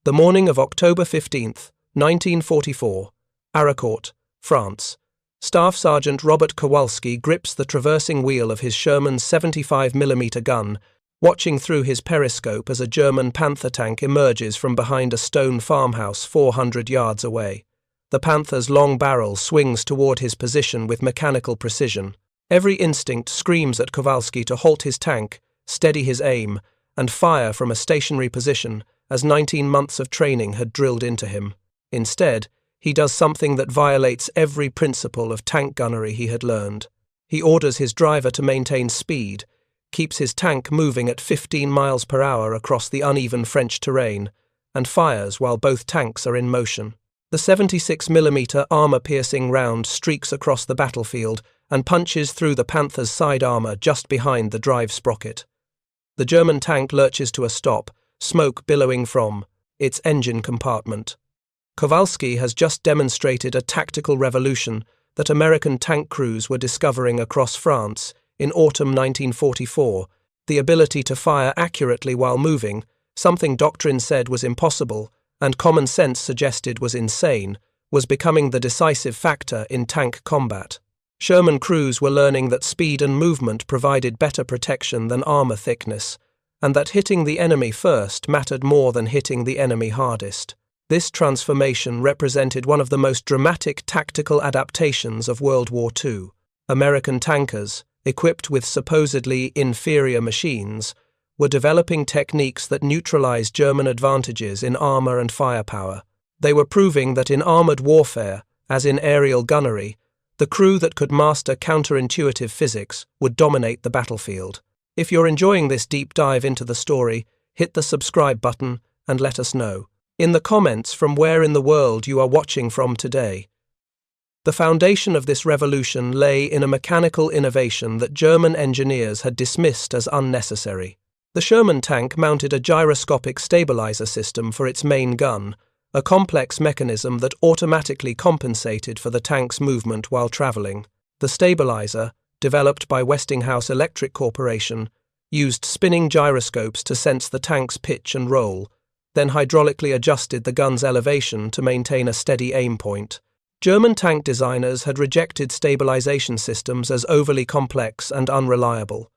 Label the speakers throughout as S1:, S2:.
S1: The morning of October 15th, 1944, Arracourt, France. Staff Sergeant Robert Kowalski grips the traversing wheel of his Sherman 75mm gun, watching through his periscope as a German Panther tank emerges from behind a stone farmhouse 400 yards away. The Panther's long barrel swings toward his position with mechanical precision. Every instinct screams at Kowalski to halt his tank, steady his aim, and fire from a stationary position, as 19 months of training had drilled into him. Instead, he does something that violates every principle of tank gunnery he had learned. He orders his driver to maintain speed, keeps his tank moving at 15 miles per hour across the uneven French terrain, and fires while both tanks are in motion. The 76mm armor-piercing round streaks across the battlefield and punches through the Panther's side armor just behind the drive sprocket. The German tank lurches to a stop, smoke billowing from its engine compartment. Kowalski has just demonstrated a tactical revolution that American tank crews were discovering across France in autumn 1944, the ability to fire accurately while moving, something doctrine said was impossible and common sense suggested was insane, was becoming the decisive factor in tank combat. Sherman crews were learning that speed and movement provided better protection than armor thickness, and that hitting the enemy first mattered more than hitting the enemy hardest. This transformation represented one of the most dramatic tactical adaptations of World War II. American tankers, equipped with supposedly inferior machines, were developing techniques that neutralized German advantages in armor and firepower. They were proving that in armored warfare, as in aerial gunnery, the crew that could master counterintuitive physics would dominate the battlefield. If you're enjoying this deep dive into the story, hit the subscribe button and let us know in the comments from where in the world you are watching from today. The foundation of this revolution lay in a mechanical innovation that German engineers had dismissed as unnecessary. The Sherman tank mounted a gyroscopic stabilizer system for its main gun, a complex mechanism that automatically compensated for the tank's movement while traveling. The stabilizer, developed by Westinghouse Electric Corporation, used spinning gyroscopes to sense the tank's pitch and roll, then hydraulically adjusted the gun's elevation to maintain a steady aim point. German tank designers had rejected stabilization systems as overly complex and unreliable.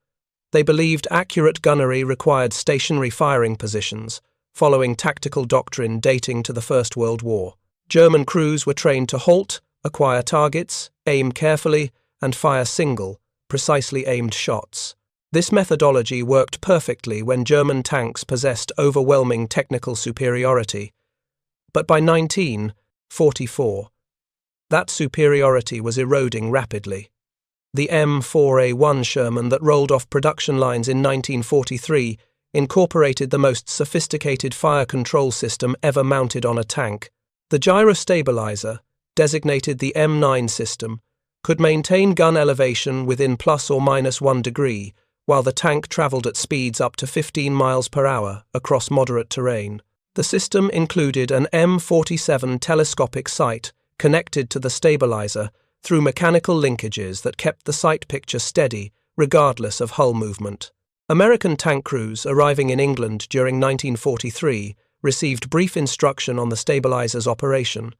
S1: They believed accurate gunnery required stationary firing positions, following tactical doctrine dating to the First World War. German crews were trained to halt, acquire targets, aim carefully, and fire single, precisely aimed shots. This methodology worked perfectly when German tanks possessed overwhelming technical superiority. But by 1944, that superiority was eroding rapidly. The M4A1 Sherman that rolled off production lines in 1943 incorporated the most sophisticated fire control system ever mounted on a tank. The gyrostabilizer, designated the M9 system, could maintain gun elevation within plus or minus 1 degree, while the tank traveled at speeds up to 15 miles per hour across moderate terrain. The system included an M47 telescopic sight connected to the stabilizer through mechanical linkages that kept the sight picture steady regardless of hull movement. American tank crews arriving in England during 1943 received brief instruction on the stabilizer's operation,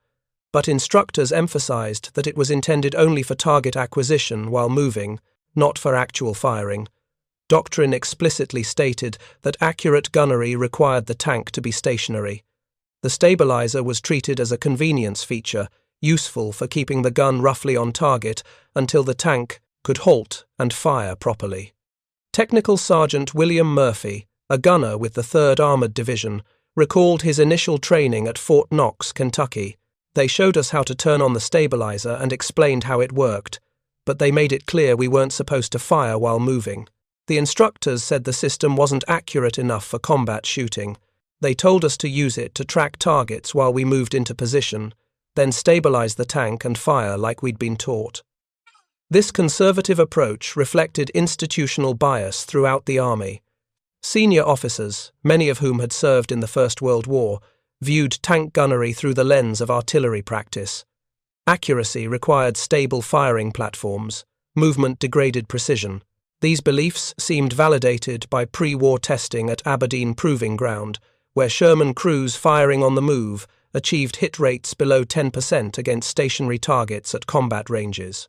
S1: but instructors emphasized that it was intended only for target acquisition while moving, not for actual firing. Doctrine explicitly stated that accurate gunnery required the tank to be stationary. The stabilizer was treated as a convenience feature, useful for keeping the gun roughly on target until the tank could halt and fire properly. Technical Sergeant William Murphy, a gunner with the 3rd Armored Division, recalled his initial training at Fort Knox, Kentucky. They showed us how to turn on the stabilizer and explained how it worked, but they made it clear we weren't supposed to fire while moving. The instructors said the system wasn't accurate enough for combat shooting. They told us to use it to track targets while we moved into position, then stabilize the tank and fire like we'd been taught. This conservative approach reflected institutional bias throughout the army. Senior officers, many of whom had served in the First World War, viewed tank gunnery through the lens of artillery practice. Accuracy required stable firing platforms. Movement degraded precision. These beliefs seemed validated by pre-war testing at Aberdeen Proving Ground, where Sherman crews firing on the move achieved hit rates below 10% against stationary targets at combat ranges.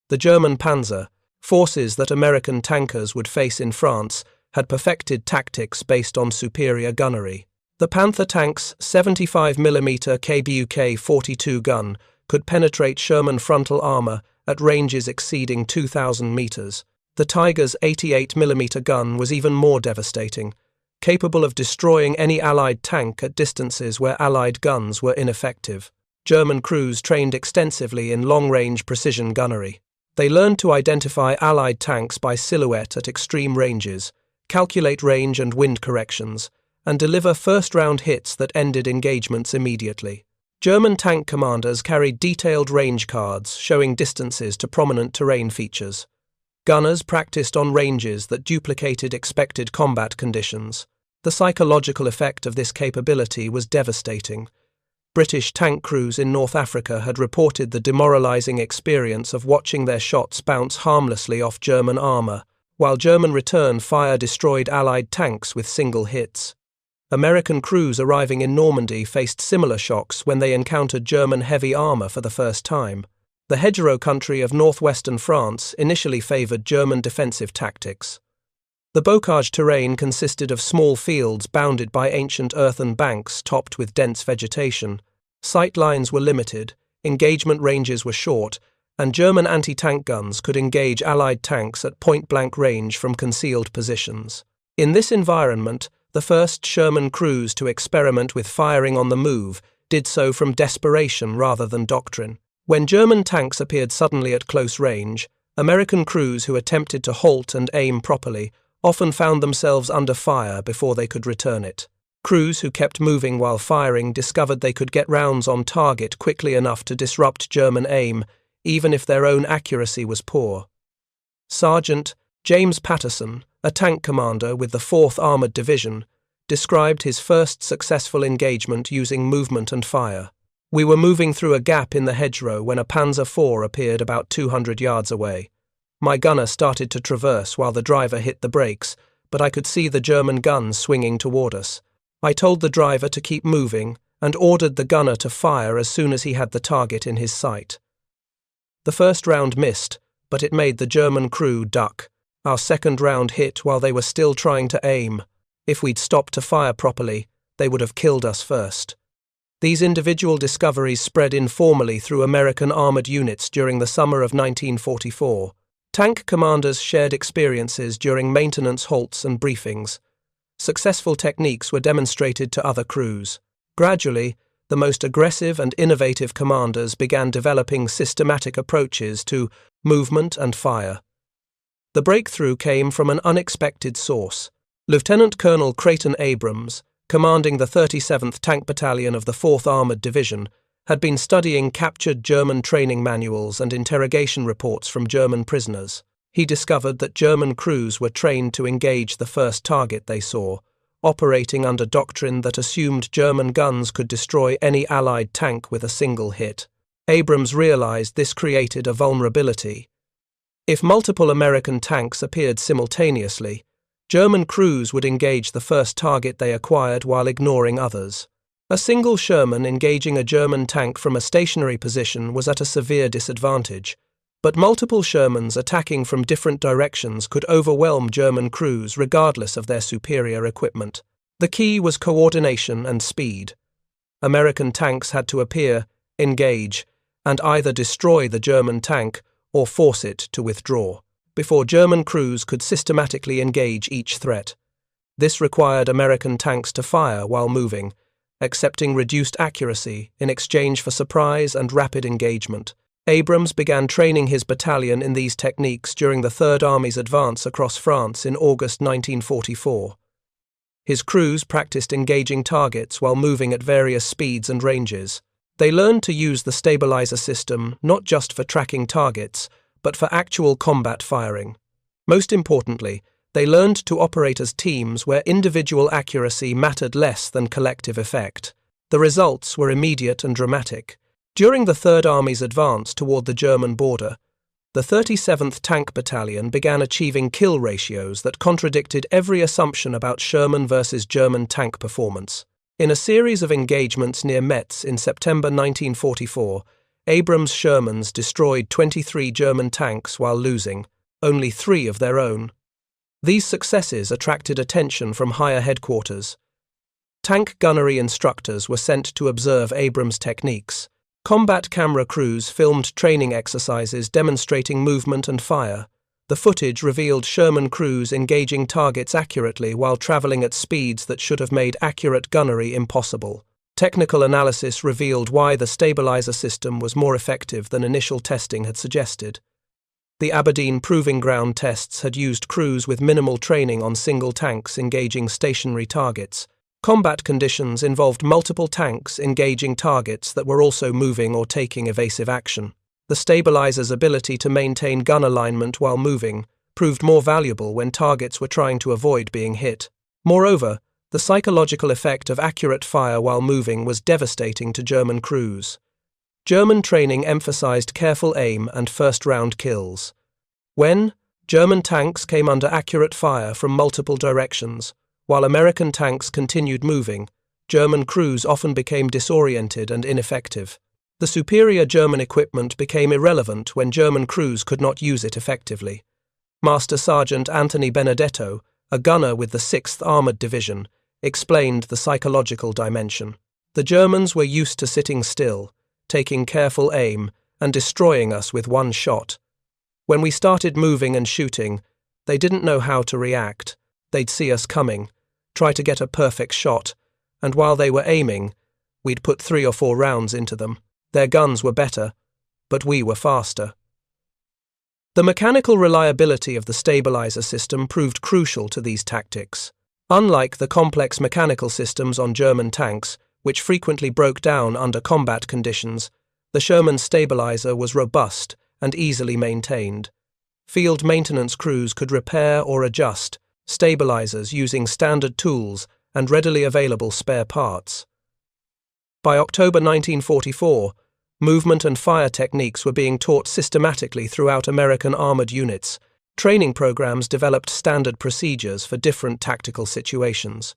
S1: The German Panzer, forces that American tankers would face in France, had perfected tactics based on superior gunnery. The Panther tank's 75mm KBUK-42 gun could penetrate Sherman frontal armor at ranges exceeding 2,000 meters. The Tiger's 88mm gun was even more devastating, capable of destroying any Allied tank at distances where Allied guns were ineffective. German crews trained extensively in long-range precision gunnery. They learned to identify Allied tanks by silhouette at extreme ranges, calculate range and wind corrections, and deliver first-round hits that ended engagements immediately. German tank commanders carried detailed range cards showing distances to prominent terrain features. Gunners practiced on ranges that duplicated expected combat conditions. The psychological effect of this capability was devastating. British tank crews in North Africa had reported the demoralizing experience of watching their shots bounce harmlessly off German armor, while German return fire destroyed Allied tanks with single hits. American crews arriving in Normandy faced similar shocks when they encountered German heavy armor for the first time. The hedgerow country of northwestern France initially favored German defensive tactics. The bocage terrain consisted of small fields bounded by ancient earthen banks topped with dense vegetation. Sight lines were limited, engagement ranges were short, and German anti-tank guns could engage Allied tanks at point-blank range from concealed positions. In this environment, the first Sherman crews to experiment with firing on the move did so from desperation rather than doctrine. When German tanks appeared suddenly at close range, American crews who attempted to halt and aim properly often found themselves under fire before they could return it. Crews who kept moving while firing discovered they could get rounds on target quickly enough to disrupt German aim, even if their own accuracy was poor. Sergeant James Patterson, a tank commander with the 4th Armored Division, described his first successful engagement using movement and fire. "We were moving through a gap in the hedgerow when a Panzer IV appeared about 200 yards away. My gunner started to traverse while the driver hit the brakes, but I could see the German guns swinging toward us. I told the driver to keep moving and ordered the gunner to fire as soon as he had the target in his sight. The first round missed, but it made the German crew duck. Our second round hit while they were still trying to aim. If we'd stopped to fire properly, they would have killed us first." These individual discoveries spread informally through American armored units during the summer of 1944. Tank commanders shared experiences during maintenance halts and briefings. Successful techniques were demonstrated to other crews. Gradually, the most aggressive and innovative commanders began developing systematic approaches to movement and fire. The breakthrough came from an unexpected source. Lieutenant Colonel Creighton Abrams, commanding the 37th Tank Battalion of the 4th Armored Division, had been studying captured German training manuals and interrogation reports from German prisoners. He discovered that German crews were trained to engage the first target they saw, operating under doctrine that assumed German guns could destroy any Allied tank with a single hit. Abrams realized this created a vulnerability. If multiple American tanks appeared simultaneously, German crews would engage the first target they acquired while ignoring others. A single Sherman engaging a German tank from a stationary position was at a severe disadvantage, but multiple Shermans attacking from different directions could overwhelm German crews regardless of their superior equipment. The key was coordination and speed. American tanks had to appear, engage, and either destroy the German tank or force it to withdraw, before German crews could systematically engage each threat. This required American tanks to fire while moving, accepting reduced accuracy in exchange for surprise and rapid engagement. Abrams began training his battalion in these techniques during the Third Army's advance across France in August 1944. His crews practiced engaging targets while moving at various speeds and ranges. They learned to use the stabilizer system not just for tracking targets, but for actual combat firing. Most importantly, they learned to operate as teams where individual accuracy mattered less than collective effect. The results were immediate and dramatic. During the Third Army's advance toward the German border, the the 37th Tank Battalion began achieving kill ratios that contradicted every assumption about Sherman versus German tank performance. In a series of engagements near Metz in September 1944, Abrams Shermans destroyed 23 German tanks while losing only 3 of their own. These successes attracted attention from higher headquarters. Tank gunnery instructors were sent to observe Abrams' techniques. Combat camera crews filmed training exercises demonstrating movement and fire. The footage revealed Sherman crews engaging targets accurately while traveling at speeds that should have made accurate gunnery impossible. Technical analysis revealed why the stabilizer system was more effective than initial testing had suggested. The Aberdeen Proving Ground tests had used crews with minimal training on single tanks engaging stationary targets. Combat conditions involved multiple tanks engaging targets that were also moving or taking evasive action. The stabilizer's ability to maintain gun alignment while moving proved more valuable when targets were trying to avoid being hit. Moreover, the psychological effect of accurate fire while moving was devastating to German crews. German training emphasized careful aim and first-round kills. When German tanks came under accurate fire from multiple directions, while American tanks continued moving, German crews often became disoriented and ineffective. The superior German equipment became irrelevant when German crews could not use it effectively. Master Sergeant Anthony Benedetto, a gunner with the 6th Armored Division, explained the psychological dimension. The Germans were used to sitting still, taking careful aim, and destroying us with one shot. When we started moving and shooting, they didn't know how to react. They'd see us coming, try to get a perfect shot, and while they were aiming, we'd put 3 or 4 rounds into them. Their guns were better, but we were faster. The mechanical reliability of the stabilizer system proved crucial to these tactics. Unlike the complex mechanical systems on German tanks, which frequently broke down under combat conditions, the Sherman stabilizer was robust and easily maintained. Field maintenance crews could repair or adjust stabilizers using standard tools and readily available spare parts. By October 1944, movement and fire techniques were being taught systematically throughout American armored units. Training programs developed standard procedures for different tactical situations.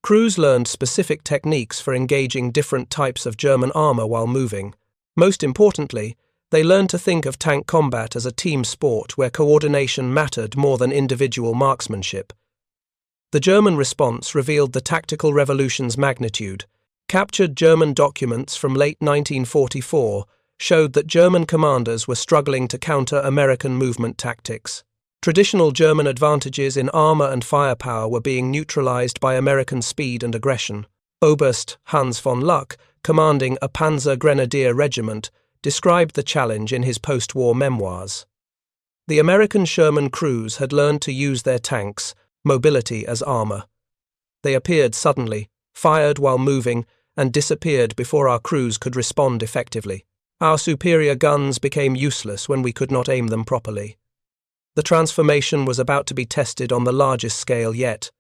S1: Crews learned specific techniques for engaging different types of German armor while moving. Most importantly, they learned to think of tank combat as a team sport where coordination mattered more than individual marksmanship. The German response revealed the tactical revolution's magnitude. Captured German documents from late 1944 showed that German commanders were struggling to counter American movement tactics. Traditional German advantages in armor and firepower were being neutralized by American speed and aggression. Oberst Hans von Luck, commanding a Panzer Grenadier regiment, described the challenge in his post-war memoirs. The American Sherman crews had learned to use their tanks' mobility as armor. They appeared suddenly, fired while moving, and disappeared before our crews could respond effectively. Our superior guns became useless when we could not aim them properly. The transformation was about to be tested on the largest scale yet.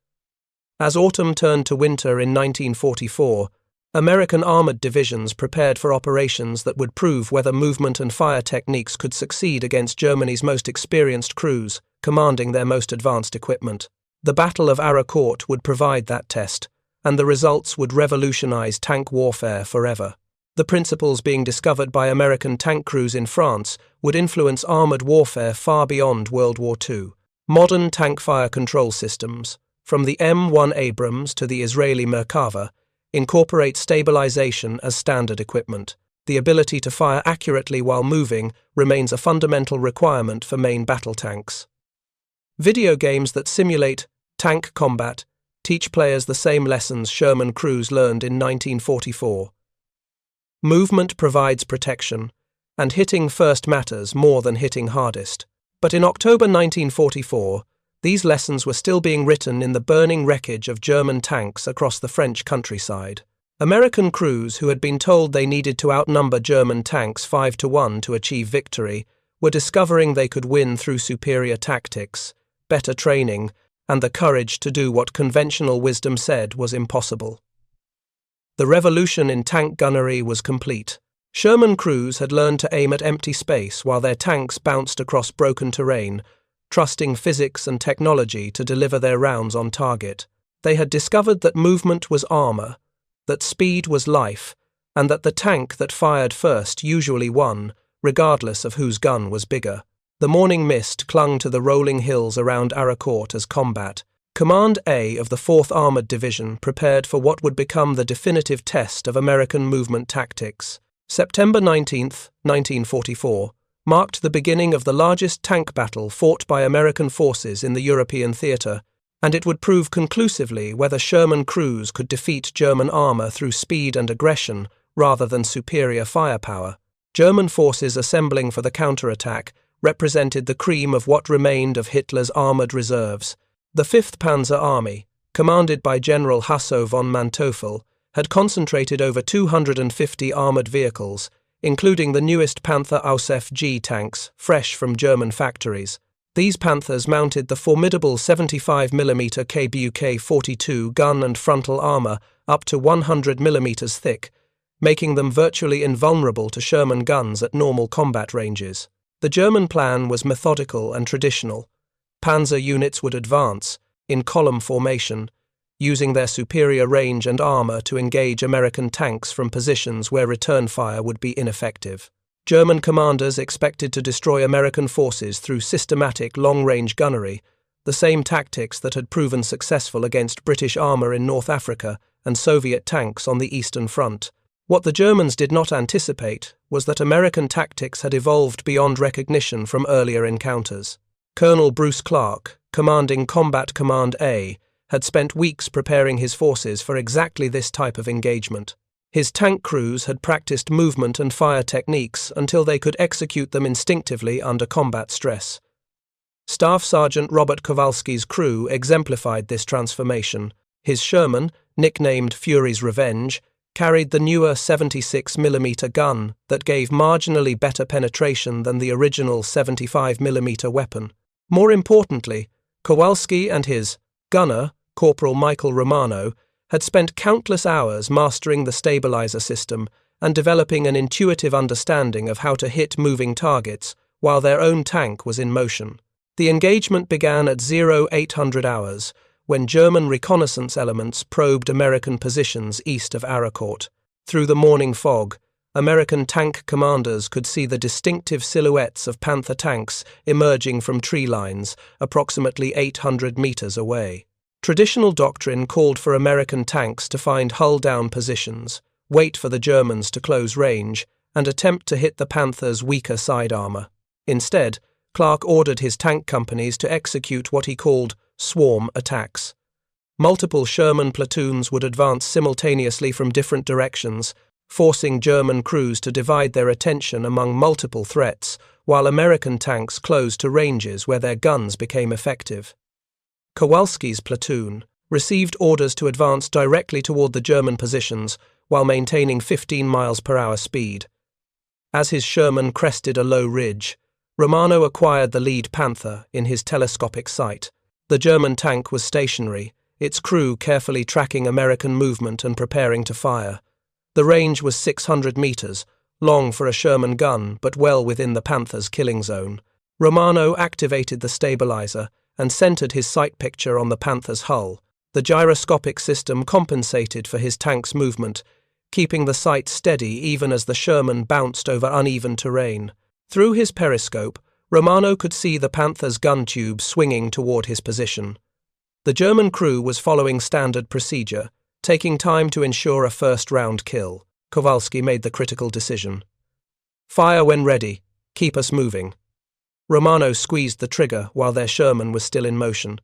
S1: As autumn turned to winter in 1944, American armored divisions prepared for operations that would prove whether movement and fire techniques could succeed against Germany's most experienced crews, commanding their most advanced equipment. The Battle of Arracourt would provide that test, and the results would revolutionize tank warfare forever. The principles being discovered by American tank crews in France would influence armored warfare far beyond World War II. Modern tank fire control systems, from the M1 Abrams to the Israeli Merkava, incorporate stabilization as standard equipment. The ability to fire accurately while moving remains a fundamental requirement for main battle tanks. Video games that simulate tank combat teach players the same lessons Sherman crews learned in 1944. Movement provides protection, and hitting first matters more than hitting hardest. But in October 1944, these lessons were still being written in the burning wreckage of German tanks across the French countryside. American crews who had been told they needed to outnumber German tanks 5-1 to achieve victory were discovering they could win through superior tactics, better training, and the courage to do what conventional wisdom said was impossible. The revolution in tank gunnery was complete. Sherman crews had learned to aim at empty space while their tanks bounced across broken terrain, trusting physics and technology to deliver their rounds on target. They had discovered that movement was armor, that speed was life, and that the tank that fired first usually won, regardless of whose gun was bigger. The morning mist clung to the rolling hills around Arracourt as combat. Command A of the 4th Armored Division prepared for what would become the definitive test of American movement tactics. September 19, 1944, marked the beginning of the largest tank battle fought by American forces in the European theatre, and it would prove conclusively whether Sherman crews could defeat German armor through speed and aggression rather than superior firepower. German forces assembling for the counterattack represented the cream of what remained of Hitler's armored reserves. The 5th Panzer Army, commanded by General Hasso von Manteuffel, had concentrated over 250 armored vehicles, including the newest Panther Ausf G tanks, fresh from German factories. These Panthers mounted the formidable 75mm KBUK-42 gun and frontal armor up to 100mm thick, making them virtually invulnerable to Sherman guns at normal combat ranges. The German plan was methodical and traditional. Panzer units would advance, in column formation, using their superior range and armor to engage American tanks from positions where return fire would be ineffective. German commanders expected to destroy American forces through systematic long-range gunnery, the same tactics that had proven successful against British armor in North Africa and Soviet tanks on the Eastern Front. What the Germans did not anticipate was that American tactics had evolved beyond recognition from earlier encounters. Colonel Bruce Clark, commanding Combat Command A, had spent weeks preparing his forces for exactly this type of engagement. His tank crews had practiced movement and fire techniques until they could execute them instinctively under combat stress. Staff Sergeant Robert Kowalski's crew exemplified this transformation. His Sherman, nicknamed Fury's Revenge, carried the newer 76mm gun that gave marginally better penetration than the original 75mm weapon. More importantly, Kowalski and his gunner, Corporal Michael Romano, had spent countless hours mastering the stabilizer system and developing an intuitive understanding of how to hit moving targets while their own tank was in motion. The engagement began at 0800 hours, when German reconnaissance elements probed American positions east of Arracourt. Through the morning fog, American tank commanders could see the distinctive silhouettes of Panther tanks emerging from tree lines approximately 800 meters away. Traditional doctrine called for American tanks to find hull-down positions, wait for the Germans to close range, and attempt to hit the Panther's weaker side armor. Instead, Clark ordered his tank companies to execute what he called swarm attacks. Multiple Sherman platoons would advance simultaneously from different directions, forcing German crews to divide their attention among multiple threats, while American tanks closed to ranges where their guns became effective. Kowalski's platoon received orders to advance directly toward the German positions while maintaining 15 miles per hour speed. As his Sherman crested a low ridge, Romano acquired the lead Panther in his telescopic sight. The German tank was stationary, its crew carefully tracking American movement and preparing to fire. The range was 600 meters, long for a Sherman gun but well within the Panther's killing zone. Romano activated the stabilizer and centered his sight picture on the Panther's hull. The gyroscopic system compensated for his tank's movement, keeping the sight steady even as the Sherman bounced over uneven terrain. Through his periscope, Romano could see the Panther's gun tube swinging toward his position. The German crew was following standard procedure, taking time to ensure a first-round kill. Kowalski made the critical decision. "Fire when ready. Keep us moving." Romano squeezed the trigger while their Sherman was still in motion.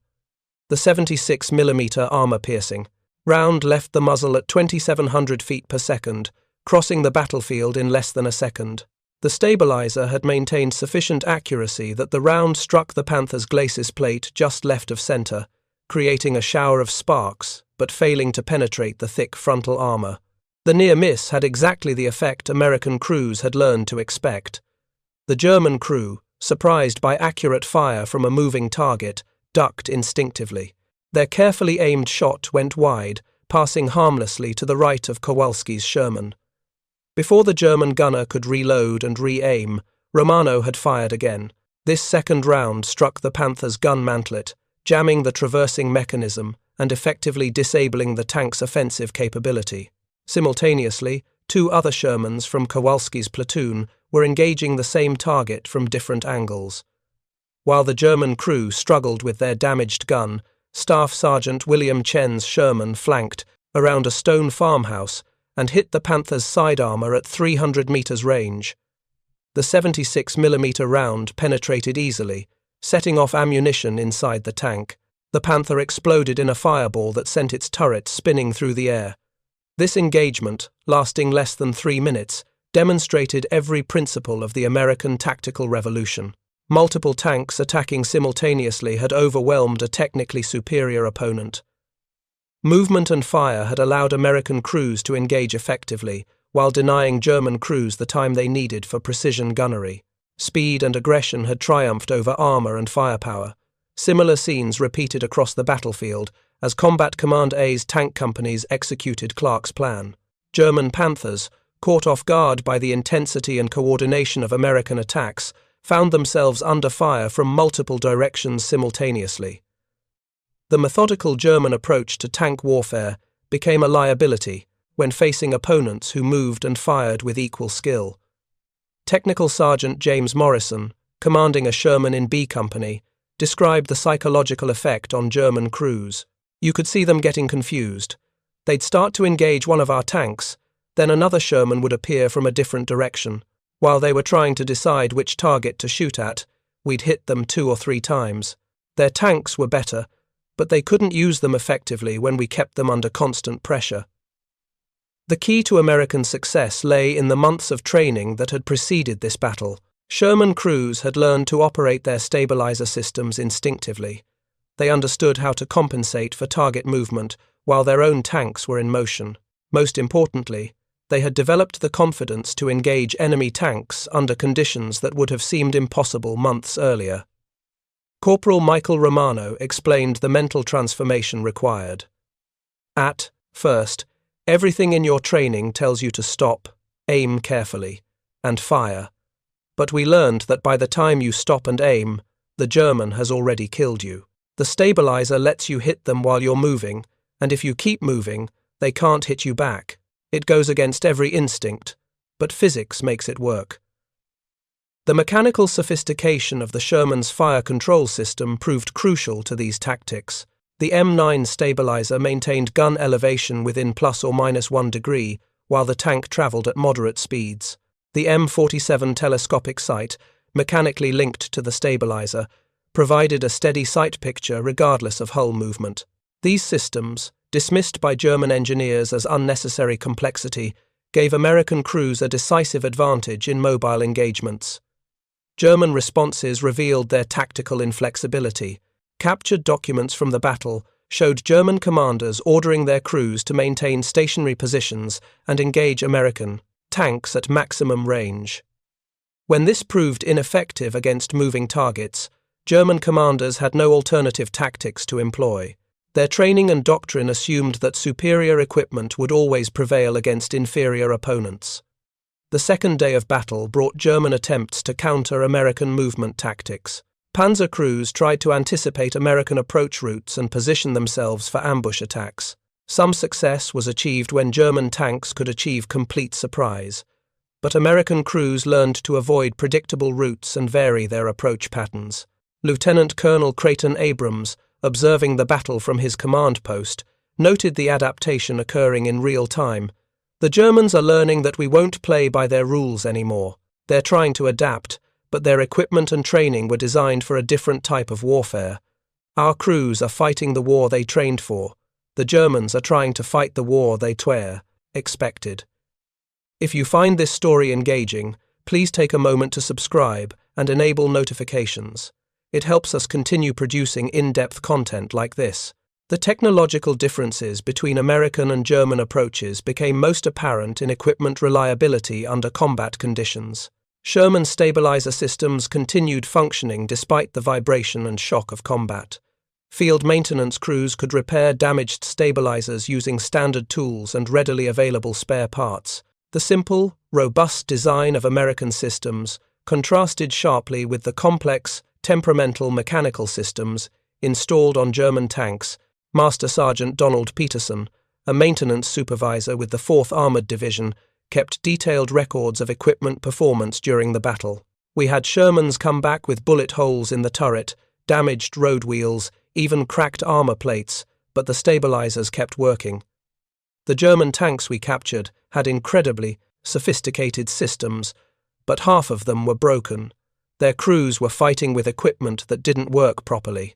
S1: The 76mm armor-piercing round left the muzzle at 2,700 feet per second, crossing the battlefield in less than a second. The stabilizer had maintained sufficient accuracy that the round struck the Panther's glacis plate just left of center, creating a shower of sparks, but failing to penetrate the thick frontal armor. The near miss had exactly the effect American crews had learned to expect. The German crew, surprised by accurate fire from a moving target, ducked instinctively. Their carefully aimed shot went wide, passing harmlessly to the right of Kowalski's Sherman. Before the German gunner could reload and re-aim, Romano had fired again. This second round struck the Panther's gun mantlet, jamming the traversing mechanism and effectively disabling the tank's offensive capability. Simultaneously, two other Shermans from Kowalski's platoon were engaging the same target from different angles. While the German crew struggled with their damaged gun, Staff Sergeant William Chen's Sherman flanked around a stone farmhouse and hit the Panther's side armor at 300 meters range. The 76mm round penetrated easily, setting off ammunition inside the tank. The Panther exploded in a fireball that sent its turret spinning through the air. This engagement, lasting less than 3 minutes, demonstrated every principle of the American tactical revolution. Multiple tanks attacking simultaneously had overwhelmed a technically superior opponent. Movement and fire had allowed American crews to engage effectively, while denying German crews the time they needed for precision gunnery. Speed and aggression had triumphed over armor and firepower. Similar scenes repeated across the battlefield as Combat Command A's tank companies executed Clark's plan. German Panthers, caught off guard by the intensity and coordination of American attacks, found themselves under fire from multiple directions simultaneously. The methodical German approach to tank warfare became a liability when facing opponents who moved and fired with equal skill. Technical Sergeant James Morrison, commanding a Sherman in B Company, described the psychological effect on German crews. You could see them getting confused. They'd start to engage one of our tanks, then another Sherman would appear from a different direction. While they were trying to decide which target to shoot at, we'd hit them 2 or 3 times. Their tanks were better, but they couldn't use them effectively when we kept them under constant pressure. The key to American success lay in the months of training that had preceded this battle. Sherman crews had learned to operate their stabilizer systems instinctively. They understood how to compensate for target movement while their own tanks were in motion. Most importantly, they had developed the confidence to engage enemy tanks under conditions that would have seemed impossible months earlier. Corporal Michael Romano explained the mental transformation required. At first, everything in your training tells you to stop, aim carefully, and fire. But we learned that by the time you stop and aim, the German has already killed you. The stabilizer lets you hit them while you're moving, and if you keep moving, they can't hit you back. It goes against every instinct, but physics makes it work. The mechanical sophistication of the Sherman's fire control system proved crucial to these tactics. The M9 stabilizer maintained gun elevation within plus or minus 1 degree, while the tank traveled at moderate speeds. The M47 telescopic sight, mechanically linked to the stabilizer, provided a steady sight picture regardless of hull movement. These systems, dismissed by German engineers as unnecessary complexity, gave American crews a decisive advantage in mobile engagements. German responses revealed their tactical inflexibility. Captured documents from the battle showed German commanders ordering their crews to maintain stationary positions and engage American tanks at maximum range. When this proved ineffective against moving targets, German commanders had no alternative tactics to employ. Their training and doctrine assumed that superior equipment would always prevail against inferior opponents. The second day of battle brought German attempts to counter American movement tactics. Panzer crews tried to anticipate American approach routes and position themselves for ambush attacks. Some success was achieved when German tanks could achieve complete surprise, but American crews learned to avoid predictable routes and vary their approach patterns. Lieutenant Colonel Creighton Abrams, observing the battle from his command post, noted the adaptation occurring in real time. The Germans are learning that we won't play by their rules anymore. They're trying to adapt, but their equipment and training were designed for a different type of warfare. Our crews are fighting the war they trained for. The Germans are trying to fight the war they expected. If you find this story engaging, please take a moment to subscribe and enable notifications. It helps us continue producing in-depth content like this. The technological differences between American and German approaches became most apparent in equipment reliability under combat conditions. Sherman stabilizer systems continued functioning despite the vibration and shock of combat. Field maintenance crews could repair damaged stabilizers using standard tools and readily available spare parts. The simple, robust design of American systems contrasted sharply with the complex, temperamental mechanical systems installed on German tanks. Master Sergeant Donald Peterson, a maintenance supervisor with the 4th Armored Division, kept detailed records of equipment performance during the battle. We had Shermans come back with bullet holes in the turret, damaged road wheels, even cracked armor plates, but the stabilizers kept working. The German tanks we captured had incredibly sophisticated systems, but half of them were broken. Their crews were fighting with equipment that didn't work properly.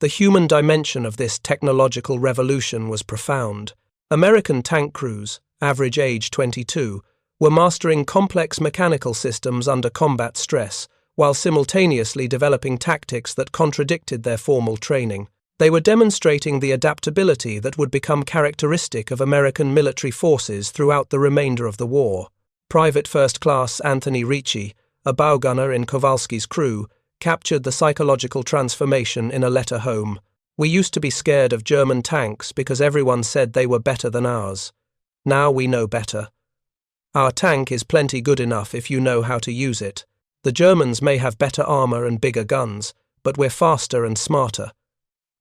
S1: The human dimension of this technological revolution was profound. American tank crews, average age 22, were mastering complex mechanical systems under combat stress, while simultaneously developing tactics that contradicted their formal training. They were demonstrating the adaptability that would become characteristic of American military forces throughout the remainder of the war. Private First Class Anthony Ricci, a bow gunner in Kowalski's crew, captured the psychological transformation in a letter home. We used to be scared of German tanks because everyone said they were better than ours. Now we know better. Our tank is plenty good enough if you know how to use it. The Germans may have better armor and bigger guns, but we're faster and smarter.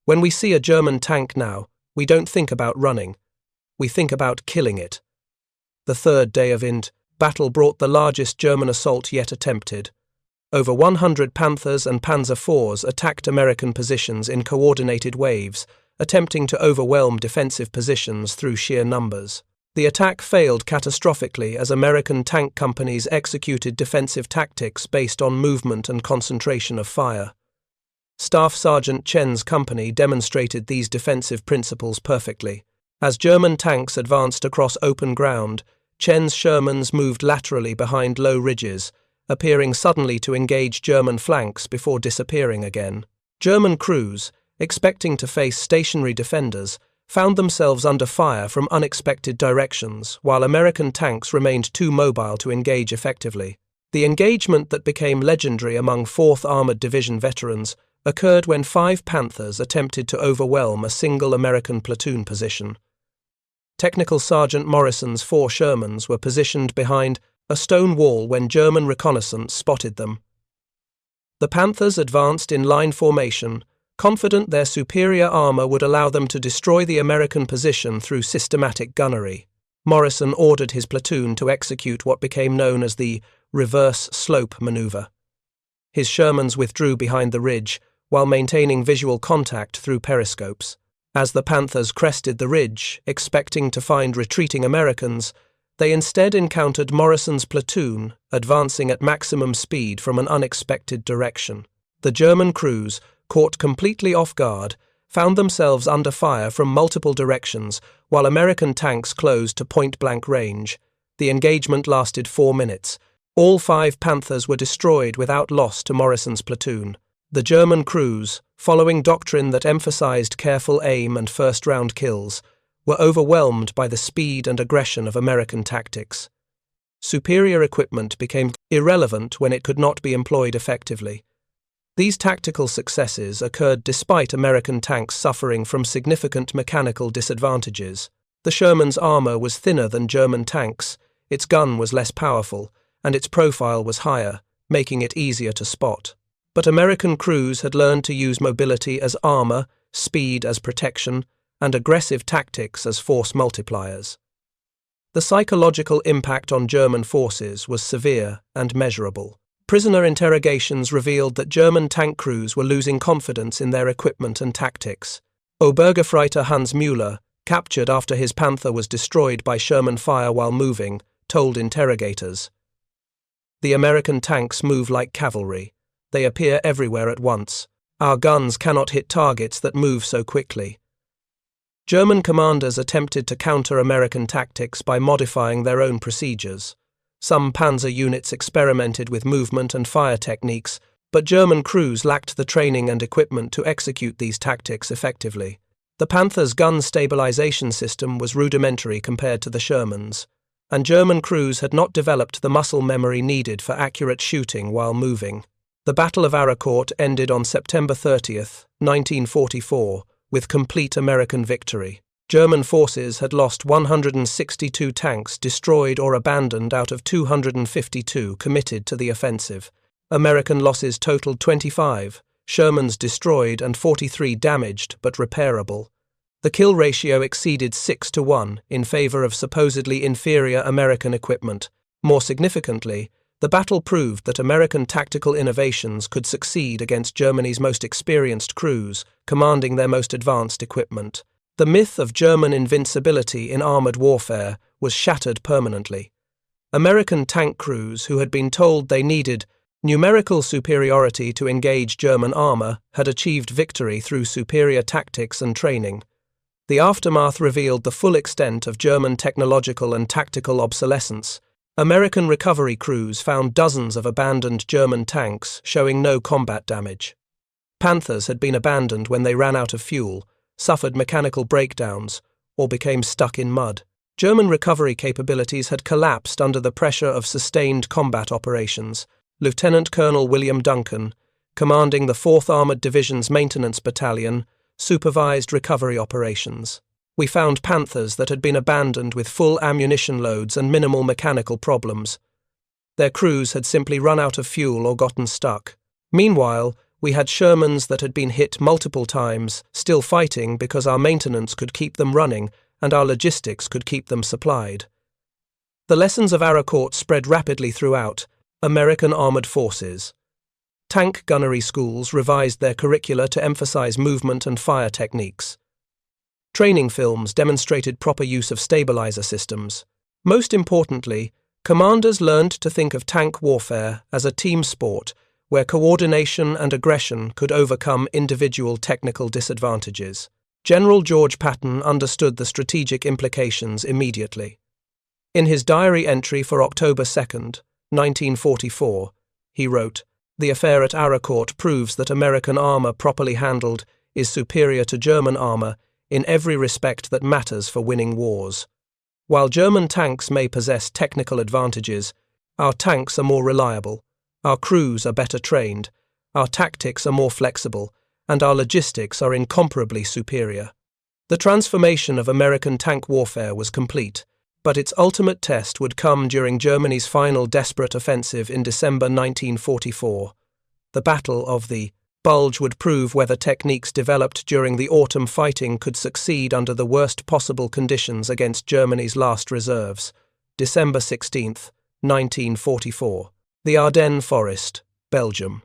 S1: When we see a German tank now, we don't think about running. We think about killing it. The 3rd day of battle brought the largest German assault yet attempted. Over 100 Panthers and Panzer IVs attacked American positions in coordinated waves, attempting to overwhelm defensive positions through sheer numbers. The attack failed catastrophically as American tank companies executed defensive tactics based on movement and concentration of fire. Staff Sergeant Chen's company demonstrated these defensive principles perfectly. As German tanks advanced across open ground, Chen's Shermans moved laterally behind low ridges, appearing suddenly to engage German flanks before disappearing again. German crews, expecting to face stationary defenders, found themselves under fire from unexpected directions, while American tanks remained too mobile to engage effectively. The engagement that became legendary among 4th Armored Division veterans occurred when 5 Panthers attempted to overwhelm a single American platoon position. Technical Sergeant Morrison's 4 Shermans were positioned behind a stone wall when German reconnaissance spotted them. The Panthers advanced in line formation, confident their superior armor would allow them to destroy the American position through systematic gunnery. Morrison ordered his platoon to execute what became known as the reverse slope maneuver. His Shermans withdrew behind the ridge while maintaining visual contact through periscopes. As the Panthers crested the ridge, expecting to find retreating Americans, they instead encountered Morrison's platoon, advancing at maximum speed from an unexpected direction. The German crews, caught completely off guard, found themselves under fire from multiple directions, while American tanks closed to point-blank range. The engagement lasted 4 minutes. All 5 Panthers were destroyed without loss to Morrison's platoon. The German crews, following doctrine that emphasized careful aim and first-round kills, were overwhelmed by the speed and aggression of American tactics. Superior equipment became irrelevant when it could not be employed effectively. These tactical successes occurred despite American tanks suffering from significant mechanical disadvantages. The Sherman's armor was thinner than German tanks, its gun was less powerful, and its profile was higher, making it easier to spot. But American crews had learned to use mobility as armor, speed as protection, and aggressive tactics as force multipliers. The psychological impact on German forces was severe and measurable. Prisoner interrogations revealed that German tank crews were losing confidence in their equipment and tactics. Obergefreiter Hans Müller, captured after his Panther was destroyed by Sherman fire while moving, told interrogators, "The American tanks move like cavalry. They appear everywhere at once. Our guns cannot hit targets that move so quickly." German commanders attempted to counter American tactics by modifying their own procedures. Some panzer units experimented with movement and fire techniques, but German crews lacked the training and equipment to execute these tactics effectively. The Panther's gun stabilization system was rudimentary compared to the Sherman's, and German crews had not developed the muscle memory needed for accurate shooting while moving. The Battle of Arracourt ended on September 30th, 1944, with complete American victory. German forces had lost 162 tanks destroyed or abandoned out of 252 committed to the offensive. American losses totaled 25, Sherman's destroyed and 43 damaged but repairable. The kill ratio exceeded 6-1 in favor of supposedly inferior American equipment. More significantly, the battle proved that American tactical innovations could succeed against Germany's most experienced crews, commanding their most advanced equipment. The myth of German invincibility in armored warfare was shattered permanently. American tank crews, who had been told they needed numerical superiority to engage German armor, had achieved victory through superior tactics and training. The aftermath revealed the full extent of German technological and tactical obsolescence. American recovery crews found dozens of abandoned German tanks showing no combat damage. Panthers had been abandoned when they ran out of fuel, suffered mechanical breakdowns, or became stuck in mud. German recovery capabilities had collapsed under the pressure of sustained combat operations. Lieutenant Colonel William Duncan, commanding the 4th Armored Division's Maintenance Battalion, supervised recovery operations. We found Panthers that had been abandoned with full ammunition loads and minimal mechanical problems. Their crews had simply run out of fuel or gotten stuck. Meanwhile, we had Shermans that had been hit multiple times, still fighting because our maintenance could keep them running and our logistics could keep them supplied. The lessons of Arracourt spread rapidly throughout American armored forces. Tank gunnery schools revised their curricula to emphasize movement and fire techniques. Training films demonstrated proper use of stabilizer systems. Most importantly, commanders learned to think of tank warfare as a team sport where coordination and aggression could overcome individual technical disadvantages. General George Patton understood the strategic implications immediately. In his diary entry for October 2nd, 1944, he wrote, "The affair at Arracourt proves that American armor properly handled is superior to German armor in every respect that matters for winning wars. While German tanks may possess technical advantages, our tanks are more reliable, our crews are better trained, our tactics are more flexible, and our logistics are incomparably superior." The transformation of American tank warfare was complete, but its ultimate test would come during Germany's final desperate offensive in December 1944. The Battle of the Bulge would prove whether techniques developed during the autumn fighting could succeed under the worst possible conditions against Germany's last reserves. December 16th, 1944. The Ardennes Forest, Belgium.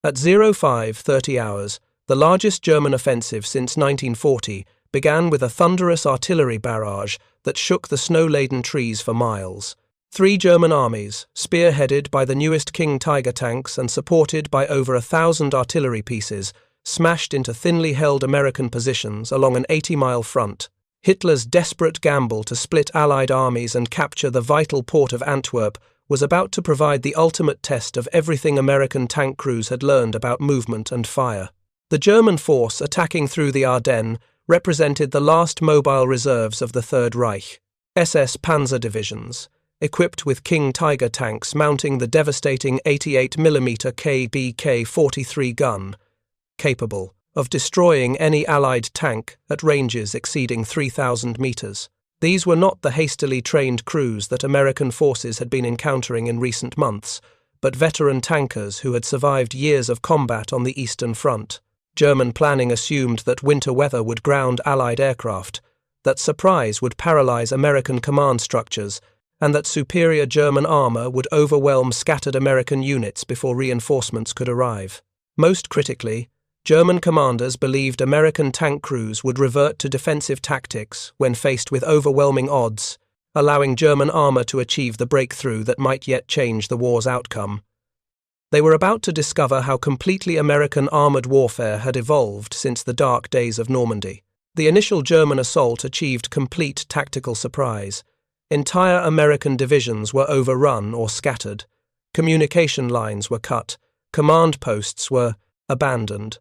S1: At 05:30 hours, the largest German offensive since 1940 began with a thunderous artillery barrage that shook the snow-laden trees for miles. 3 German armies, spearheaded by the newest King Tiger tanks and supported by over 1,000 artillery pieces, smashed into thinly held American positions along an 80-mile front. Hitler's desperate gamble to split Allied armies and capture the vital port of Antwerp was about to provide the ultimate test of everything American tank crews had learned about movement and fire. The German force attacking through the Ardennes represented the last mobile reserves of the Third Reich. SS Panzer divisions, equipped with King Tiger tanks mounting the devastating 88mm KBK-43 gun, capable of destroying any Allied tank at ranges exceeding 3,000 meters. These were not the hastily trained crews that American forces had been encountering in recent months, but veteran tankers who had survived years of combat on the Eastern Front. German planning assumed that winter weather would ground Allied aircraft, that surprise would paralyze American command structures, and that superior German armor would overwhelm scattered American units before reinforcements could arrive. Most critically, German commanders believed American tank crews would revert to defensive tactics when faced with overwhelming odds, allowing German armor to achieve the breakthrough that might yet change the war's outcome. They were about to discover how completely American armored warfare had evolved since the dark days of Normandy. The initial German assault achieved complete tactical surprise. Entire American divisions were overrun or scattered. Communication lines were cut. Command posts were abandoned.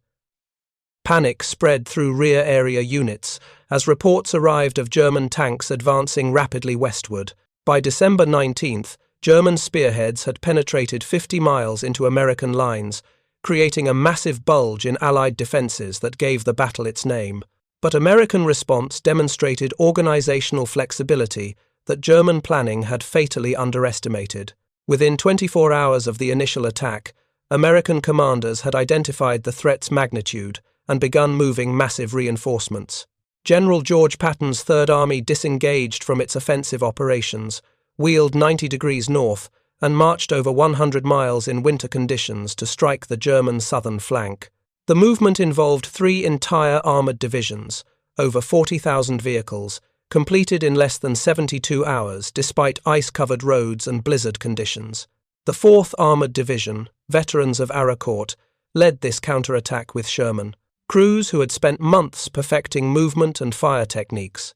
S1: Panic spread through rear area units as reports arrived of German tanks advancing rapidly westward. By December 19th, German spearheads had penetrated 50 miles into American lines, creating a massive bulge in Allied defenses that gave the battle its name. But American response demonstrated organizational flexibility that German planning had fatally underestimated. Within 24 hours of the initial attack, American commanders had identified the threat's magnitude and begun moving massive reinforcements. General George Patton's Third Army disengaged from its offensive operations, wheeled 90 degrees north, and marched over 100 miles in winter conditions to strike the German southern flank. The movement involved 3 entire armored divisions, over 40,000 vehicles, completed in less than 72 hours despite ice-covered roads and blizzard conditions. The 4th Armored Division, veterans of Arracourt, led this counterattack with Sherman, crews who had spent months perfecting movement and fire techniques.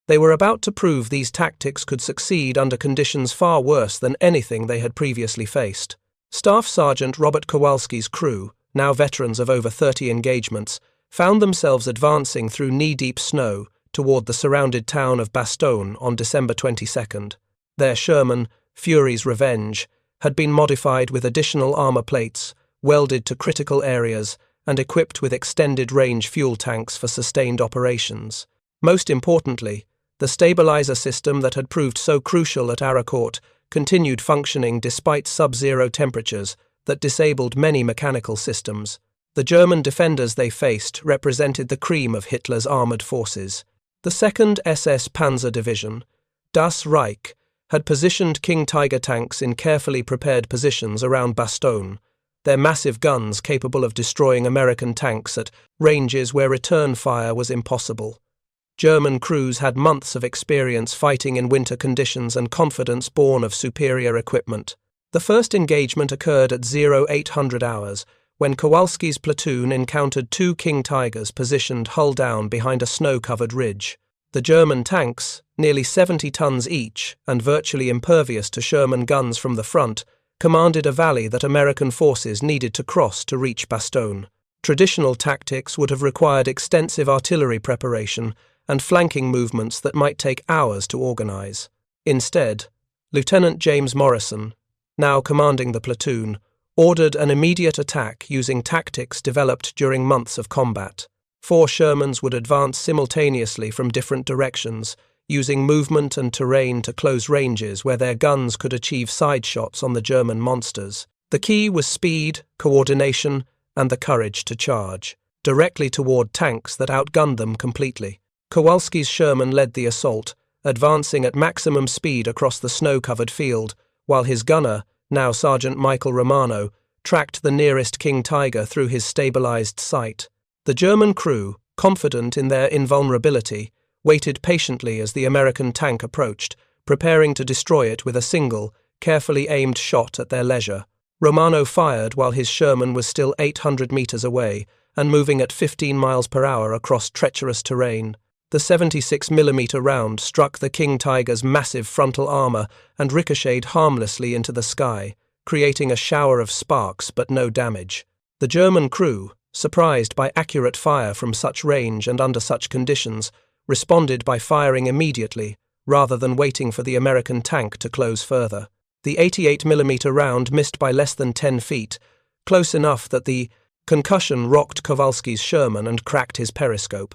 S1: They were about to prove these tactics could succeed under conditions far worse than anything they had previously faced. Staff Sergeant Robert Kowalski's crew, now veterans of over 30 engagements, found themselves advancing through knee-deep snow toward the surrounded town of Bastogne on December 22nd. Their Sherman, Fury's Revenge, had been modified with additional armor plates, welded to critical areas, and equipped with extended-range fuel tanks for sustained operations. Most importantly, the stabilizer system that had proved so crucial at Arracourt continued functioning despite sub-zero temperatures that disabled many mechanical systems. The German defenders they faced represented the cream of Hitler's armored forces. The 2nd SS Panzer Division, Das Reich, had positioned King Tiger tanks in carefully prepared positions around Bastogne, their massive guns capable of destroying American tanks at ranges where return fire was impossible. German crews had months of experience fighting in winter conditions and confidence born of superior equipment. The first engagement occurred at 0800 hours, when Kowalski's platoon encountered 2 King Tigers positioned hull down behind a snow-covered ridge. The German tanks, nearly 70 tons each and virtually impervious to Sherman guns from the front, commanded a valley that American forces needed to cross to reach Bastogne. Traditional tactics would have required extensive artillery preparation and flanking movements that might take hours to organize. Instead, Lieutenant James Morrison, now commanding the platoon, ordered an immediate attack using tactics developed during months of combat. 4 Shermans would advance simultaneously from different directions, using movement and terrain to close ranges where their guns could achieve side shots on the German monsters. The key was speed, coordination, and the courage to charge, directly toward tanks that outgunned them completely. Kowalski's Sherman led the assault, advancing at maximum speed across the snow-covered field, while his gunner, now Sergeant Michael Romano, tracked the nearest King Tiger through his stabilized sight. The German crew, confident in their invulnerability, waited patiently as the American tank approached, preparing to destroy it with a single, carefully aimed shot at their leisure. Romano fired while his Sherman was still 800 meters away and moving at 15 miles per hour across treacherous terrain. The 76mm round struck the King Tiger's massive frontal armor and ricocheted harmlessly into the sky, creating a shower of sparks but no damage. The German crew, surprised by accurate fire from such range and under such conditions, responded by firing immediately, rather than waiting for the American tank to close further. The 88mm round missed by less than 10 feet, close enough that the concussion rocked Kowalski's Sherman and cracked his periscope.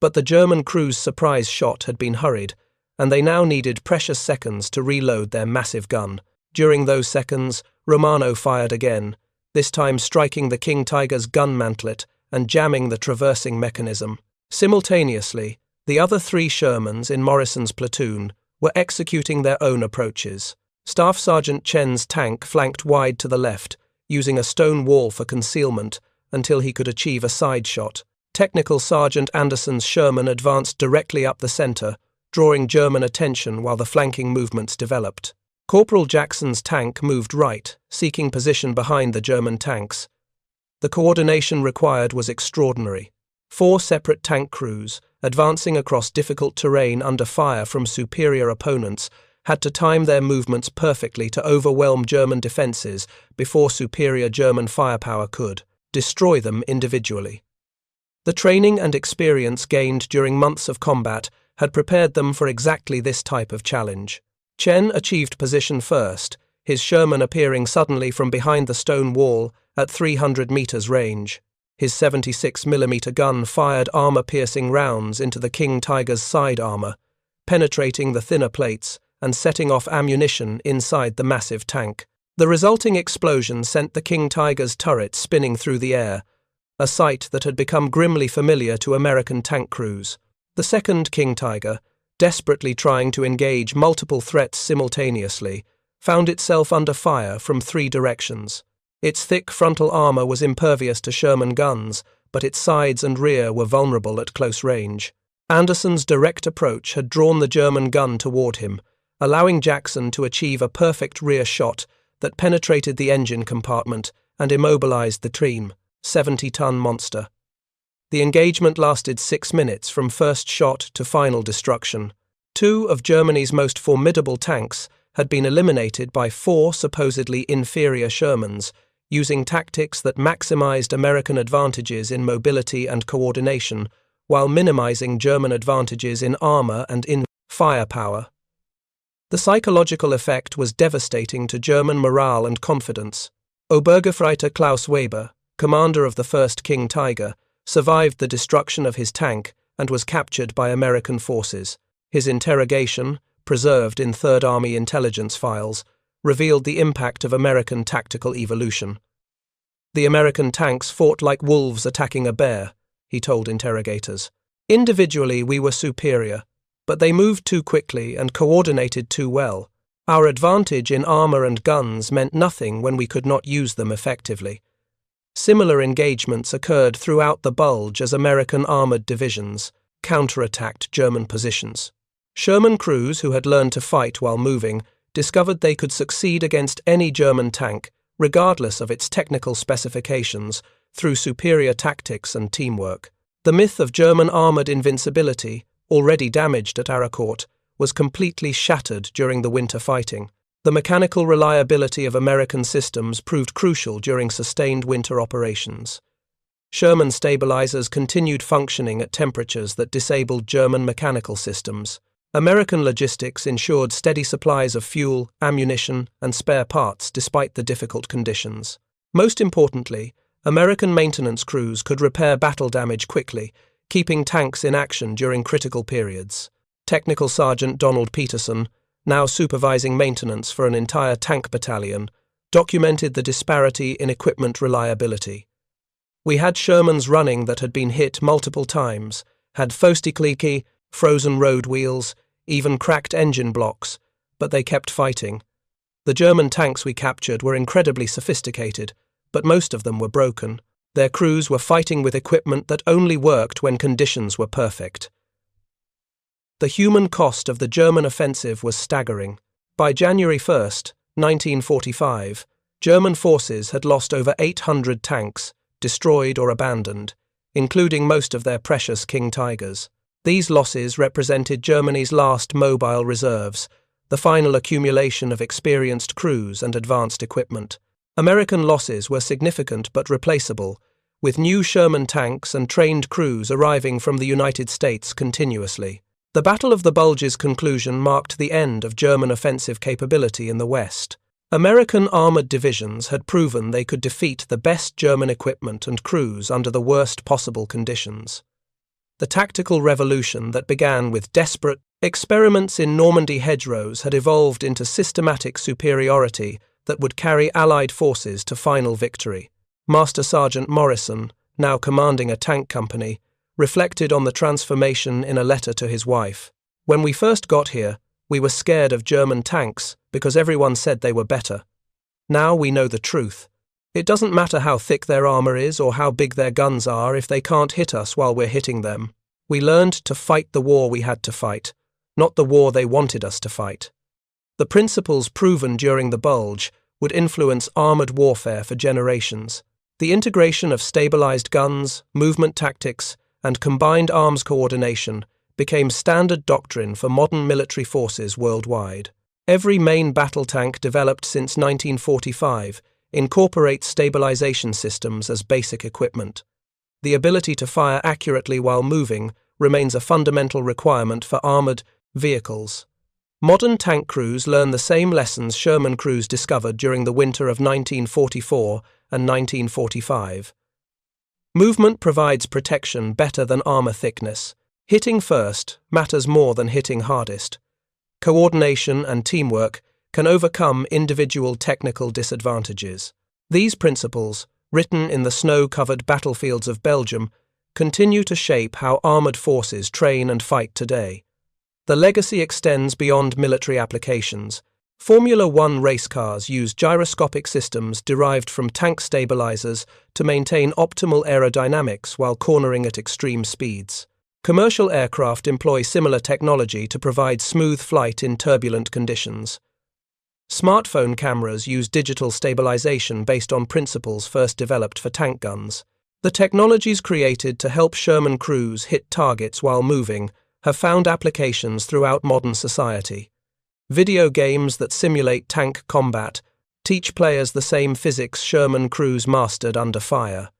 S1: But the German crew's surprise shot had been hurried, and they now needed precious seconds to reload their massive gun. During those seconds, Romano fired again, this time striking the King Tiger's gun mantlet and jamming the traversing mechanism. Simultaneously, the other 3 Shermans in Morrison's platoon were executing their own approaches. Staff Sergeant Chen's tank flanked wide to the left, using a stone wall for concealment until he could achieve a side shot. Technical Sergeant Anderson's Sherman advanced directly up the center, drawing German attention while the flanking movements developed. Corporal Jackson's tank moved right, seeking position behind the German tanks. The coordination required was extraordinary. 4 separate tank crews, advancing across difficult terrain under fire from superior opponents, had to time their movements perfectly to overwhelm German defenses before superior German firepower could destroy them individually. The training and experience gained during months of combat had prepared them for exactly this type of challenge. Chen achieved position first, his Sherman appearing suddenly from behind the stone wall at 300 meters range. His 76mm gun fired armor-piercing rounds into the King Tiger's side armor, penetrating the thinner plates and setting off ammunition inside the massive tank. The resulting explosion sent the King Tiger's turret spinning through the air, a sight that had become grimly familiar to American tank crews. The second King Tiger, desperately trying to engage multiple threats simultaneously, found itself under fire from 3 directions. Its thick frontal armor was impervious to Sherman guns, but its sides and rear were vulnerable at close range. Anderson's direct approach had drawn the German gun toward him, allowing Jackson to achieve a perfect rear shot that penetrated the engine compartment and immobilized the Treem, 70-ton monster. The engagement lasted 6 minutes from first shot to final destruction. 2 of Germany's most formidable tanks had been eliminated by 4 supposedly inferior Shermans, using tactics that maximized American advantages in mobility and coordination while minimizing German advantages in armor and in firepower. The psychological effect was devastating to German morale and confidence. Obergefreiter Klaus Weber, commander of the first King Tiger, survived the destruction of his tank and was captured by American forces. His interrogation, preserved in Third Army intelligence files, revealed the impact of American tactical evolution. "The American tanks fought like wolves attacking a bear," he told interrogators. "Individually we were superior, but they moved too quickly and coordinated too well. Our advantage in armor and guns meant nothing when we could not use them effectively." Similar engagements occurred throughout the Bulge as American armored divisions counterattacked German positions. Sherman crews who had learned to fight while moving discovered they could succeed against any German tank, regardless of its technical specifications, through superior tactics and teamwork. The myth of German armored invincibility, already damaged at Arracourt, was completely shattered during the winter fighting. The mechanical reliability of American systems proved crucial during sustained winter operations. Sherman stabilizers continued functioning at temperatures that disabled German mechanical systems. American logistics ensured steady supplies of fuel, ammunition, and spare parts despite the difficult conditions. Most importantly, American maintenance crews could repair battle damage quickly, keeping tanks in action during critical periods. Technical Sergeant Donald Peterson, now supervising maintenance for an entire tank battalion, documented the disparity in equipment reliability. "We had Shermans running that had been hit multiple times, had Fostikleiki, frozen road wheels, even cracked engine blocks, but they kept fighting. The German tanks we captured were incredibly sophisticated, but most of them were broken. Their crews were fighting with equipment that only worked when conditions were perfect." The human cost of the German offensive was staggering. By January 1, 1945, German forces had lost over 800 tanks, destroyed or abandoned, including most of their precious King Tigers. These losses represented Germany's last mobile reserves, the final accumulation of experienced crews and advanced equipment. American losses were significant but replaceable, with new Sherman tanks and trained crews arriving from the United States continuously. The Battle of the Bulge's conclusion marked the end of German offensive capability in the West. American armored divisions had proven they could defeat the best German equipment and crews under the worst possible conditions. The tactical revolution that began with desperate experiments in Normandy hedgerows had evolved into systematic superiority that would carry Allied forces to final victory. Master Sergeant Morrison, now commanding a tank company, reflected on the transformation in a letter to his wife. "When we first got here, we were scared of German tanks because everyone said they were better. Now we know the truth. It doesn't matter how thick their armor is or how big their guns are if they can't hit us while we're hitting them. We learned to fight the war we had to fight, not the war they wanted us to fight." The principles proven during the Bulge would influence armored warfare for generations. The integration of stabilized guns, movement tactics, and combined arms coordination became standard doctrine for modern military forces worldwide. Every main battle tank developed since 1945 incorporates stabilization systems as basic equipment. The ability to fire accurately while moving remains a fundamental requirement for armored vehicles. Modern tank crews learn the same lessons Sherman crews discovered during the winter of 1944 and 1945. Movement provides protection better than armor thickness. Hitting first matters more than hitting hardest. Coordination and teamwork can overcome individual technical disadvantages. These principles, written in the snow-covered battlefields of Belgium, continue to shape how armored forces train and fight today. The legacy extends beyond military applications. Formula One race cars use gyroscopic systems derived from tank stabilizers to maintain optimal aerodynamics while cornering at extreme speeds. Commercial aircraft employ similar technology to provide smooth flight in turbulent conditions. Smartphone cameras use digital stabilization based on principles first developed for tank guns. The technologies created to help Sherman crews hit targets while moving have found applications throughout modern society. Video games that simulate tank combat teach players the same physics Sherman crews mastered under fire.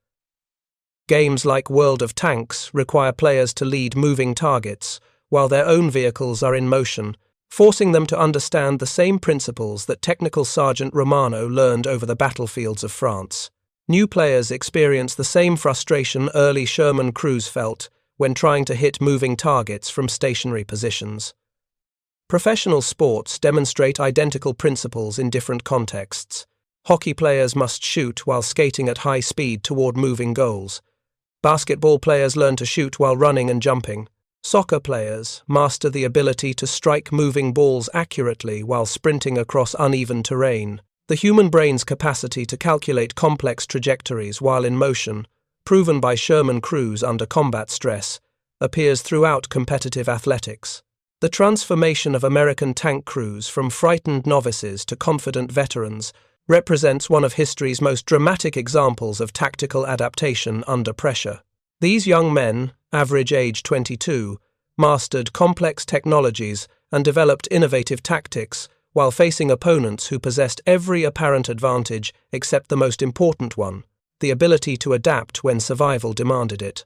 S1: Games like World of Tanks require players to lead moving targets while their own vehicles are in motion, forcing them to understand the same principles that technical Sergeant Romano learned over the battlefields of France. New players experience the same frustration early Sherman crews felt when trying to hit moving targets from stationary positions. Professional sports demonstrate identical principles in different contexts. Hockey players must shoot while skating at high speed toward moving goals. Basketball players learn to shoot while running and jumping. Soccer players master the ability to strike moving balls accurately while sprinting across uneven terrain. The human brain's capacity to calculate complex trajectories while in motion, proven by Sherman crews under combat stress, appears throughout competitive athletics. The transformation of American tank crews from frightened novices to confident veterans represents one of history's most dramatic examples of tactical adaptation under pressure. These young men, average age 22, mastered complex technologies and developed innovative tactics while facing opponents who possessed every apparent advantage except the most important one, the ability to adapt when survival demanded it.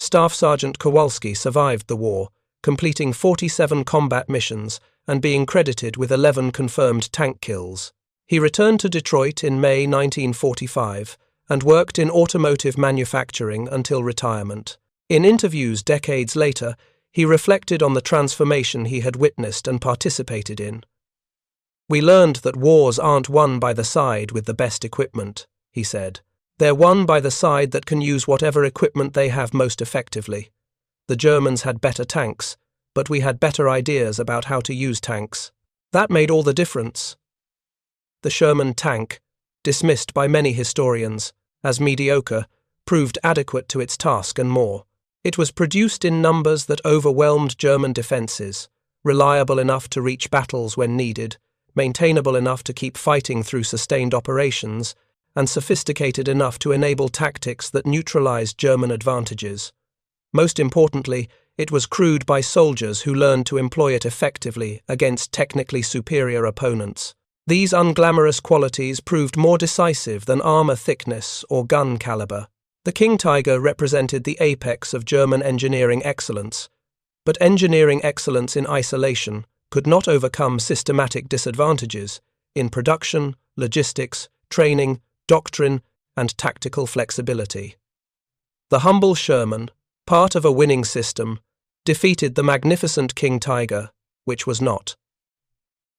S1: Staff Sergeant Kowalski survived the war, completing 47 combat missions and being credited with 11 confirmed tank kills. He returned to Detroit in May 1945 and worked in automotive manufacturing until retirement. In interviews decades later, he reflected on the transformation he had witnessed and participated in. "We learned that wars aren't won by the side with the best equipment," he said. "They're won by the side that can use whatever equipment they have most effectively. The Germans had better tanks, but we had better ideas about how to use tanks. That made all the difference." The Sherman tank, dismissed by many historians as mediocre, proved adequate to its task and more. It was produced in numbers that overwhelmed German defences, reliable enough to reach battles when needed, maintainable enough to keep fighting through sustained operations, and sophisticated enough to enable tactics that neutralized German advantages. Most importantly, it was crewed by soldiers who learned to employ it effectively against technically superior opponents. These unglamorous qualities proved more decisive than armor thickness or gun caliber. The King Tiger represented the apex of German engineering excellence, but engineering excellence in isolation could not overcome systematic disadvantages in production, logistics, training, doctrine, and tactical flexibility. The humble Sherman, part of a winning system, defeated the magnificent King Tiger, which was not.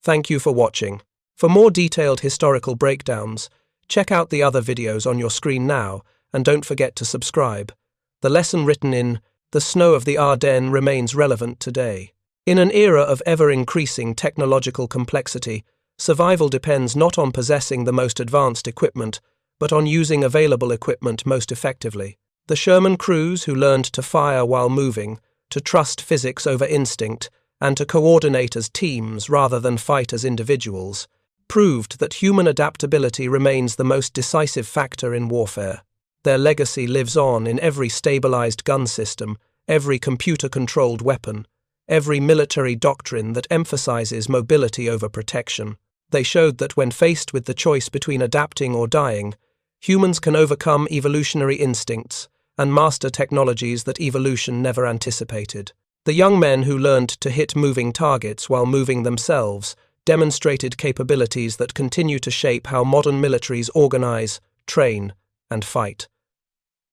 S1: Thank you for watching. For more detailed historical breakdowns, check out the other videos on your screen now, and don't forget to subscribe. The lesson written in The Snow of the Ardennes remains relevant today. In an era of ever-increasing technological complexity, survival depends not on possessing the most advanced equipment, but on using available equipment most effectively. The Sherman crews who learned to fire while moving, to trust physics over instinct, and to coordinate as teams rather than fight as individuals, proved that human adaptability remains the most decisive factor in warfare. Their legacy lives on in every stabilized gun system, every computer-controlled weapon, every military doctrine that emphasizes mobility over protection. They showed that when faced with the choice between adapting or dying, humans can overcome evolutionary instincts and master technologies that evolution never anticipated. The young men who learned to hit moving targets while moving themselves demonstrated capabilities that continue to shape how modern militaries organize, train, and fight.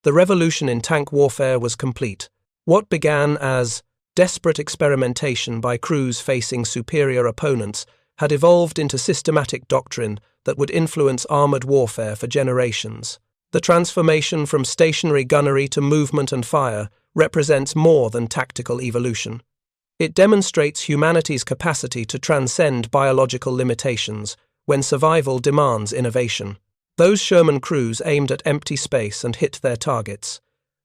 S1: The revolution in tank warfare was complete. What began as desperate experimentation by crews facing superior opponents had evolved into systematic doctrine that would influence armored warfare for generations. The transformation from stationary gunnery to movement and fire represents more than tactical evolution. It demonstrates humanity's capacity to transcend biological limitations when survival demands innovation. Those Sherman crews aimed at empty space and hit their targets.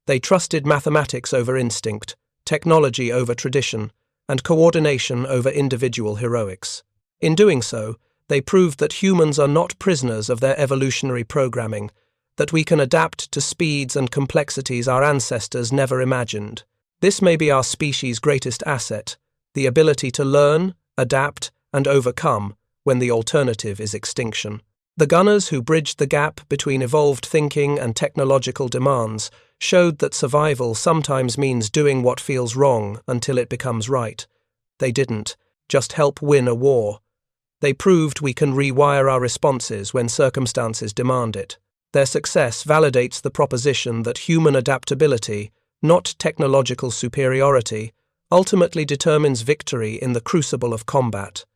S1: They trusted mathematics over instinct, technology over tradition, and coordination over individual heroics. In doing so, they proved that humans are not prisoners of their evolutionary programming, that we can adapt to speeds and complexities our ancestors never imagined. This may be our species' greatest asset, the ability to learn, adapt, and overcome when the alternative is extinction. The gunners who bridged the gap between evolved thinking and technological demands showed that survival sometimes means doing what feels wrong until it becomes right. They didn't just help win a war. They proved we can rewire our responses when circumstances demand it. Their success validates the proposition that human adaptability, not technological superiority, ultimately determines victory in the crucible of combat.